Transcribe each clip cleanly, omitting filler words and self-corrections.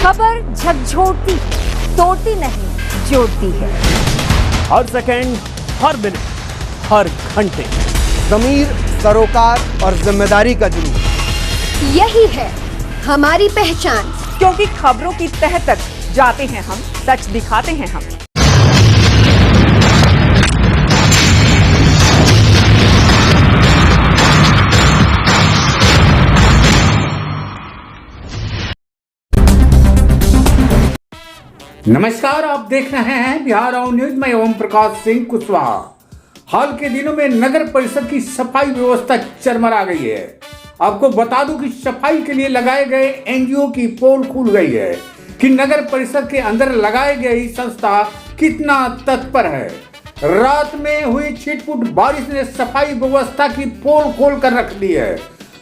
खबर झकझोरती, तोड़ती नहीं, जोड़ती है। हर सेकंड, हर मिनट, हर घंटे ज़मीर, सरोकार और जिम्मेदारी का जुनून, यही है हमारी पहचान। क्योंकि खबरों की तह तक जाते हैं हम, सच दिखाते हैं हम। नमस्कार, आप देख रहे हैं बिहार आउट न्यूज। मैं ओम प्रकाश सिंह कुशवाहा। हाल के दिनों में नगर परिषद की सफाई व्यवस्था चरमरा गई है। आपको बता दूं कि सफाई के लिए लगाए गए एनजीओ की पोल खुल गई है कि नगर परिषद के अंदर लगाई गई संस्था कितना तत्पर है। रात में हुई छिटपुट बारिश ने सफाई व्यवस्था की पोल खोल कर रख दी है।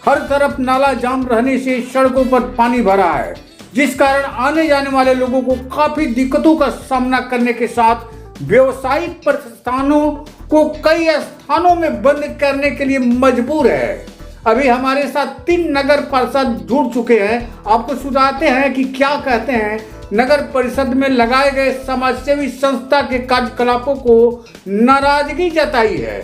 हर तरफ नाला जाम रहने से सड़कों पर पानी भरा है, जिस कारण आने जाने वाले लोगों को काफी दिक्कतों का सामना करने के साथ व्यवसायिक प्रतिष्ठानों को कई स्थानों में बंद करने के लिए मजबूर है। अभी हमारे साथ 3 नगर पार्षद जुड़ चुके हैं। आपको सुनाते हैं कि क्या कहते हैं। नगर परिषद में लगाए गए समाजसेवी संस्था के कार्यकलापों को नाराजगी जताई है।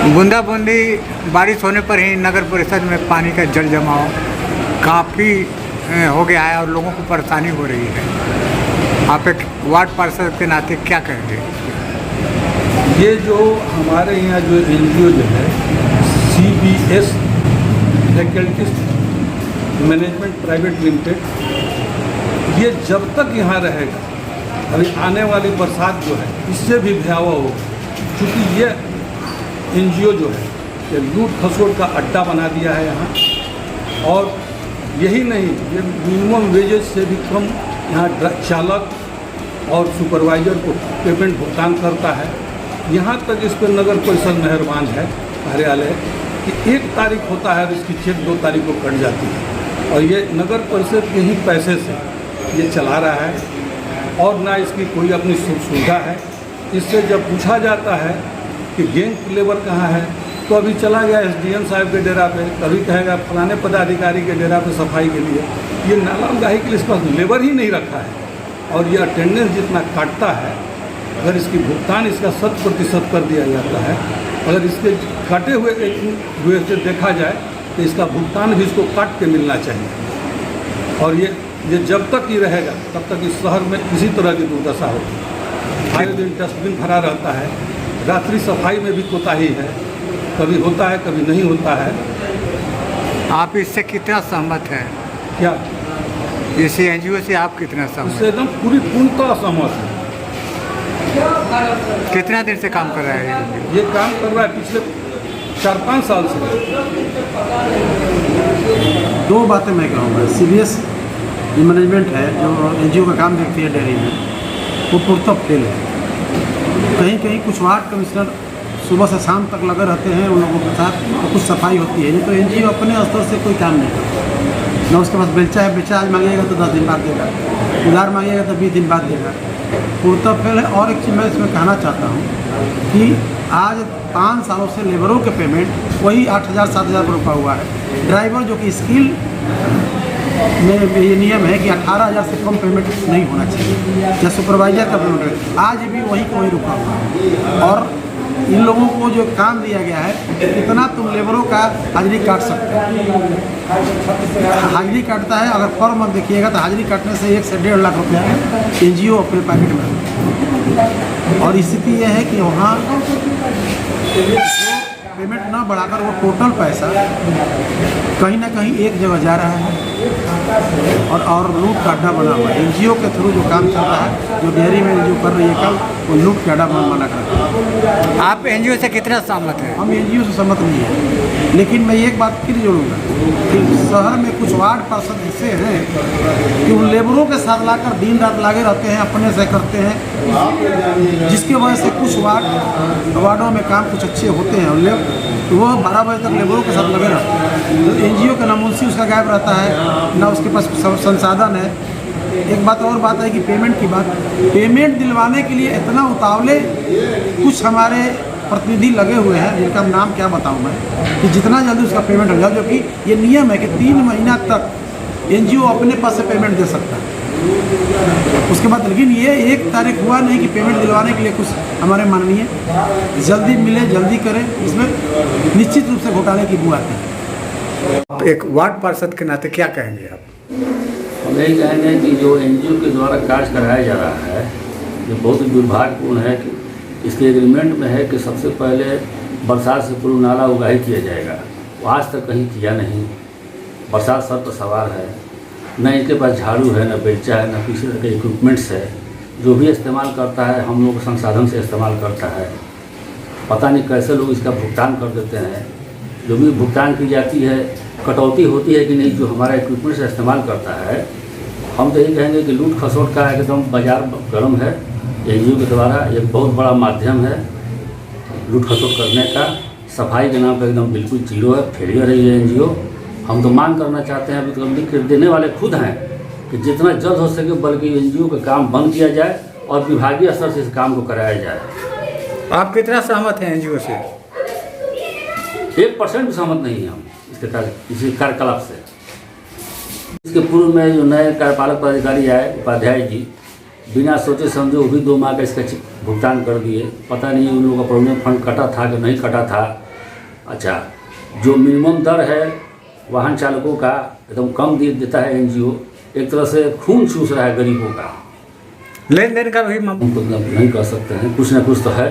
बूंदाबूंदी बारिश होने पर ही नगर परिषद में पानी का जल जमाव काफ़ी हो गया है और लोगों को परेशानी हो रही है। आप एक वार्ड पार्षद के नाते क्या कहेंगे? ये जो हमारे यहाँ जो एनजीओ जो है CBS faculties management private limited, ये जब तक यहाँ रहेगा, अभी आने वाली बरसात जो है इससे भी भयावह होगा, क्योंकि ये एनजीओ जो है ये लूट खसोट का अड्डा बना दिया है यहाँ। और यही नहीं, ये मिनिमम वेजेस से भी कम यहाँ चालक और सुपरवाइजर को पेमेंट भुगतान करता है। यहाँ तक इस पर नगर परिषद मेहरबान है कार्यालय कि 1 तारीख होता है और इसकी चेक 2 तारीख को कट जाती है। और ये नगर परिषद के ही पैसे से ये चला रहा है और ना इसकी कोई अपनी सुख सुविधा है। इससे जब पूछा जाता है कि गैंग लेबर कहाँ है, तो अभी चला गया SDM साहब के डेरा पे, कभी कहेगा फलाने पदाधिकारी के डेरा पे सफाई के लिए। ये नाला उगाही के लिए इस पर लेबर ही नहीं रखा है। और ये अटेंडेंस जितना काटता है, अगर इसकी भुगतान इसका 100% कर दिया जाता है, अगर इसके काटे हुए से देखा जाए तो इसका भुगतान भी इसको काट के मिलना चाहिए। और ये जब तक ही रहेगा तब तक इस शहर में इसी तरह की दुर्दशा होगी। हर दिन डस्टबिन भरा रहता है, रात्रि सफाई में भी कोताही है, कभी होता है कभी नहीं होता है। आप इससे कितना सहमत हैं? क्या इस एनजीओ से आप कितना सहमत इससे एकदम पूर्णतः सहमत है। कितना दिन से काम कर रहा है ये काम कर रहा है पिछले 4-5 साल से। 2 बातें मैं कहूँगा। CBS जो मैनेजमेंट है, जो एनजीओ का काम देखती है डेयरी में, वो पूर्णतः फेल है। कहीं कहीं कुछ वार्ड कमिश्नर सुबह से शाम तक लगे रहते हैं उन लोगों के साथ, तो कुछ सफाई होती है। नहीं तो एनजीओ अपने स्तर से कोई काम नहीं करता। ना उसके पास बेलचा है, बेलचा आज मांगेगा तो 10 दिन बाद देगा, उधार मांगेगा तो 20 दिन बाद देगा। पूर्णतः फेल है। और एक चीज़ मैं इसमें कहना चाहता हूँ कि आज 5 सालों से लेबरों के पेमेंट वही 8,000-7,000 पर रुका हुआ है। ड्राइवर जो कि स्किल में ये नियम है कि 18,000 से कम पेमेंट नहीं होना चाहिए, या सुपरवाइजर का पेमेंट आज भी वही को वही रुका हुआ है। और इन लोगों को जो काम दिया गया है, इतना तुम लेबरों का हाजिरी काट सकते हो। हाजिरी काटता है, अगर फॉर्म आप देखिएगा तो हाजिरी काटने से 1 से 1.5 लाख रुपया एनजीओ अपने पैकेट में। और स्थिति यह है कि वहाँ पेमेंट ना बढ़ाकर वो टोटल पैसा कहीं ना कहीं एक जगह जा रहा है और लूट का अड्डा बना हुआ है। एनजीओ के थ्रू जो काम चल रहा है, जो डेयरी में जो कर रही है काम, वो लूट का अड्डा बना कर रहा है। आप एनजीओ से कितना सहमत हैं? हम एनजीओ से सहमत नहीं हैं, लेकिन मैं एक बात फिर जोड़ूंगा कि शहर में कुछ वार्ड पार्षद ऐसे हैं कि उन लेबरों के साथ लाकर दिन रात लागे रहते हैं, अपने से करते हैं, जिसकी वजह से कुछ वार्डों में काम कुछ अच्छे होते हैं। वो 12 बजे तक लेबरों के साथ लगे रहते हैं, तो एनजीओ का ना मुंशी उसका गायब रहता है, ना उसके पास संसाधन है। एक बात और बात है कि पेमेंट की बात, पेमेंट दिलवाने के लिए इतना उतावले कुछ हमारे प्रतिनिधि लगे हुए हैं, जिनका नाम क्या बताऊं मैं, कि जितना जल्दी उसका पेमेंट हो जाए, जो कि ये नियम है कि 3 महीना तक एनजीओ अपने पास से पेमेंट दे सकता है उसके बाद। लेकिन ये 1 तारीख हुआ नहीं कि पेमेंट दिलवाने के लिए कुछ हमारे माननीय जल्दी मिले, जल्दी करें, इसमें निश्चित रूप से घोटाले की बू आती है। आप एक वार्ड पार्षद के नाते क्या कहेंगे आप? हम यही कहेंगे कि जो एनजीओ के द्वारा कार्य कराया जा रहा है ये बहुत ही दुर्भाग्यपूर्ण है कि इसके एग्रीमेंट में है कि सबसे पहले बरसात से पूर्व नाला उगाही किया जाएगा, वो आज तक कहीं किया नहीं। बरसात सर पर सवार है, न इनके पास झाड़ू है, न बेलचा है, न किसी तरह के इक्विपमेंट्स है। जो भी इस्तेमाल करता है हम लोग संसाधन से इस्तेमाल करता है, पता नहीं कैसे लोग इसका भुगतान कर देते हैं। जो भी भुगतान की जाती है कटौती होती है कि नहीं, जो हमारा इक्विपमेंट से इस्तेमाल करता है। हम तो यही कहेंगे कि लूट खसोट का एकदम बाजार गर्म है। एनजीओ के द्वारा एक बहुत बड़ा माध्यम है लूट खसोट करने का। सफाई के नाम पर एकदम बिल्कुल जीरो है, फेलियर है ये एनजीओ। हम तो मांग करना चाहते हैं, अभी तो लिख कर देने वाले खुद हैं कि जितना जल्द हो सके बल्कि एनजीओ का काम बंद किया जाए और विभागीय स्तर से इस काम को कराया जाए। आप कितना सहमत हैं एनजीओ से? 1% भी सहमत नहीं है हम इसी कार्यकलाप से। इसके पूर्व में जो नए कार्यपालक पदाधिकारी आए, उपाध्याय जी, बिना सोचे समझे वो भी 2 माह का इसका भुगतान कर दिए। पता नहीं उन लोगों का प्रोविडेंट फंड कटा था कि नहीं कटा था। अच्छा, जो मिनिमम दर है वाहन चालकों का एकदम कम देता है एनजीओ। एक तरह से खून चूस रहा है गरीबों का। लेन देन का भी हम तो नहीं कर सकते हैं, कुछ ना कुछ तो है।